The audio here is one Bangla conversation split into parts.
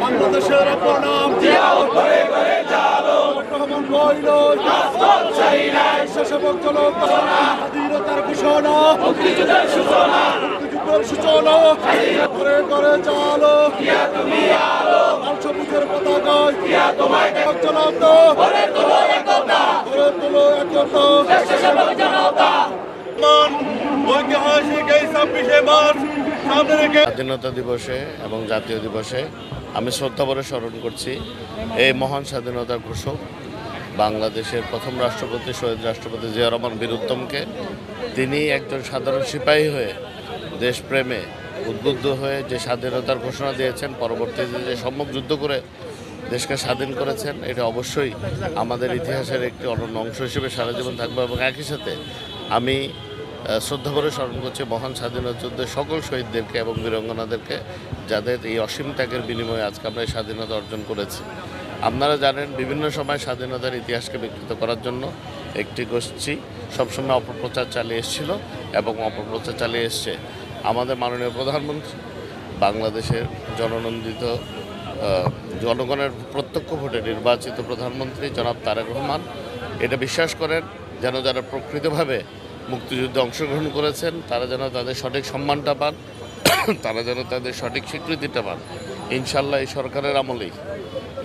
বাংলাদেশের অপর নাম স্বেচ্ছাসেবক জনতা স্বাধীনতার ঘোষণা, মুক্তিযুদ্ধের সূচনা, ঘরে ঘরে চালো সবুজের পতাকায় চালাতো, ঘরে তোলো একতা, ঐতিহাসিক এই 26শে মার্চ সামনে রেখে স্বাধীনতা দিবসে এবং জাতীয় দিবসে আমি শ্রদ্ধাভরে স্মরণ করছি এই মহান স্বাধীনতার ঘোষক বাংলাদেশের প্রথম রাষ্ট্রপতি শহীদ রাষ্ট্রপতি জিয়া রহমান বীর উত্তমকে। তিনি একজন সাধারণ সিপাহী হয়ে দেশপ্রেমে উদ্বুদ্ধ হয়ে যে স্বাধীনতার ঘোষণা দিয়েছেন, পরবর্তীতে যে সম্মুখ যুদ্ধ করে দেশকে স্বাধীন করেছেন, এটা অবশ্যই আমাদের ইতিহাসের একটি অনন্য অংশ হিসেবে সারা জীবন থাকবে। এবং একই সাথে আমি শ্রদ্ধাভরে স্মরণ করছি মহান স্বাধীনতা যুদ্ধের সকল শহীদদেরকে এবং বীরাঙ্গনাদেরকে, যাদের এই অসীম ত্যাগের বিনিময়ে আজকে আমরা এই স্বাধীনতা অর্জন করেছি। আপনারা জানেন বিভিন্ন সময় স্বাধীনতার ইতিহাসকে বিকৃত করার জন্য একটি গোষ্ঠী সবসময় অপপ্রচার চালিয়ে এসেছিল এবং অপপ্রচার চালিয়ে এসছে আমাদের মাননীয় প্রধানমন্ত্রী, বাংলাদেশের জননন্দিত জনগণের প্রত্যক্ষ ভোটে নির্বাচিত প্রধানমন্ত্রী জনাব তারেক রহমান এটা বিশ্বাস করেন যেন যারা প্রকৃতভাবে মুক্তিযুদ্ধে অংশগ্রহণ করেছেন তারা যেন তাদের সঠিক সম্মানটা পান, তারা যেন তাদের সঠিক স্বীকৃতিটা পান। ইনশাল্লাহ এই সরকারের আমলেই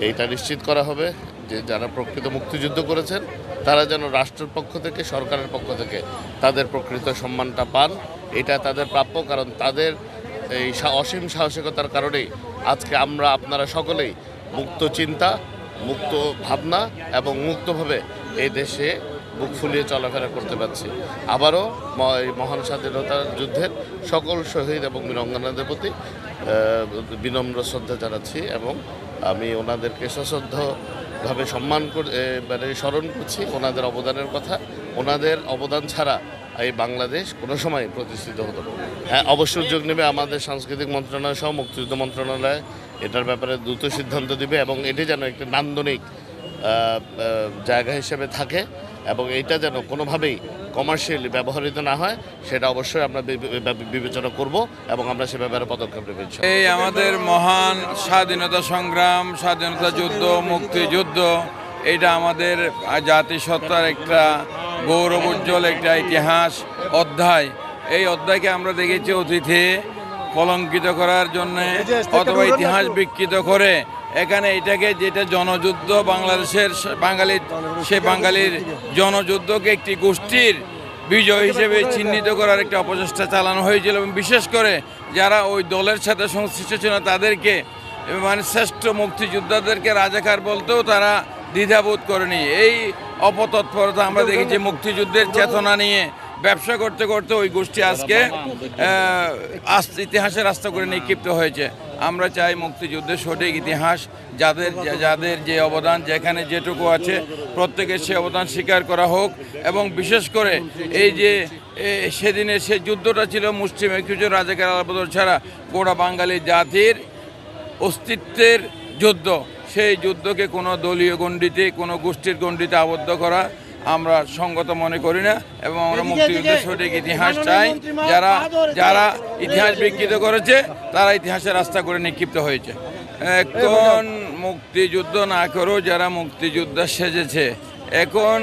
এইটা নিশ্চিত করা হবে যে যারা প্রকৃত মুক্তিযুদ্ধ করেছেন তারা যেন রাষ্ট্রের পক্ষ থেকে, সরকারের পক্ষ থেকে তাদের প্রকৃত সম্মানটা পান। এটা তাদের প্রাপ্য, কারণ তাদের এই অসীম সাহসিকতার কারণেই আজকে আমরা আপনারা সকলেই মুক্ত চিন্তা, মুক্ত ভাবনা এবং মুক্তভাবে এই দেশে বুক ফুলিয়ে চলাফেরা করতে পারছি। আবারও এই মহান স্বাধীনতা যুদ্ধের সকল শহীদ এবং বীরাঙ্গনাদের প্রতি বিনম্র শ্রদ্ধা জানাচ্ছি এবং আমি ওনাদেরকে সশ্রদ্ধভাবে মানে স্মরণ করছি ওনাদের অবদানের কথা। ওনাদের অবদান ছাড়া এই বাংলাদেশ কোনো সময় প্রতিষ্ঠিত হতো না। হ্যাঁ, অবশ্যই উদ্যোগ নেবে আমাদের সাংস্কৃতিক মন্ত্রণালয় সহ মুক্তিযুদ্ধ মন্ত্রণালয় এটার ব্যাপারে দ্রুত সিদ্ধান্ত দিবে এবং এটি যেন একটি নান্দনিক জায়গা হিসেবে থাকে এবং এটা যেন কোনোভাবেই কমার্শিয়ালি ব্যবহৃত না হয়, সেটা অবশ্যই আমরা বিবেচনা করব এবং আমরা সে ব্যাপারে পদক্ষেপ নেব। এই আমাদের মহান স্বাধীনতা সংগ্রাম, স্বাধীনতা যুদ্ধ, মুক্তিযুদ্ধ, এটা আমাদের জাতিসত্তার একটা গৌরব উজ্জ্বল একটা ইতিহাস অধ্যায়। এই অধ্যায়কে আমরা দেখেছি অতীতে কলঙ্কিত করার জন্য অথবা ইতিহাস বিকৃত করে এখানে এটাকে যেটা জনযুদ্ধ বাংলাদেশের বাঙালির জনযুদ্ধকে একটি গোষ্ঠীর বিজয় হিসেবে চিহ্নিত করার একটা অপচেষ্টা চালানো হয়েছিল এবং বিশেষ করে যারা ওই দলের সাথে সংশ্লিষ্ট ছিল তাদেরকে মানে শ্রেষ্ঠ মুক্তিযোদ্ধাদেরকে রাজাকার বলতেও তারা দ্বিধাবোধ করেনি। এই অপতৎপরতা আমরা দেখেছি মুক্তিযুদ্ধের চেতনা নিয়ে ব্যবসা করতে করতে ওই গোষ্ঠী আজকে ইতিহাসের রাস্তা করে নিক্ষিপ্ত হয়েছে। আমরা চাই মুক্তিযুদ্ধের সঠিক ইতিহাস, যাদের যে অবদান যেখানে যেটুকু আছে প্রত্যেকের সে অবদান স্বীকার করা হোক এবং বিশেষ করে এই যে সেদিনের সে যুদ্ধটা ছিল মুসলিম কিছু রাজাকার আলাবদল ছাড়া গোটা বাঙালি জাতির অস্তিত্বের যুদ্ধ। সেই যুদ্ধকে কোনো দলীয় গণ্ডিতে, কোনো গোষ্ঠীর গণ্ডিতে আবদ্ধ করা আমরা সঙ্গত মনে করি না এবং আমরা মুক্তিযুদ্ধের সঠিক ইতিহাস চাই। যারা ইতিহাস বিকৃত করেছে তারা ইতিহাসের রাস্তা করে নিক্ষিপ্ত হয়েছে। এখন মুক্তিযুদ্ধ না করেও যারা মুক্তিযোদ্ধা সেজেছে, এখন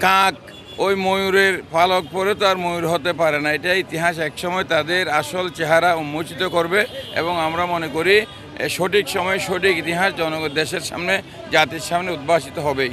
কাক ওই ময়ূরের পালক পরে তো আর ময়ূর হতে পারে না। এটা ইতিহাস একসময় তাদের আসল চেহারা উন্মোচিত করবে এবং আমরা মনে করি সঠিক সময়ে সঠিক ইতিহাস দেশের সামনে, জাতির সামনে উদ্ভাসিত হবেই।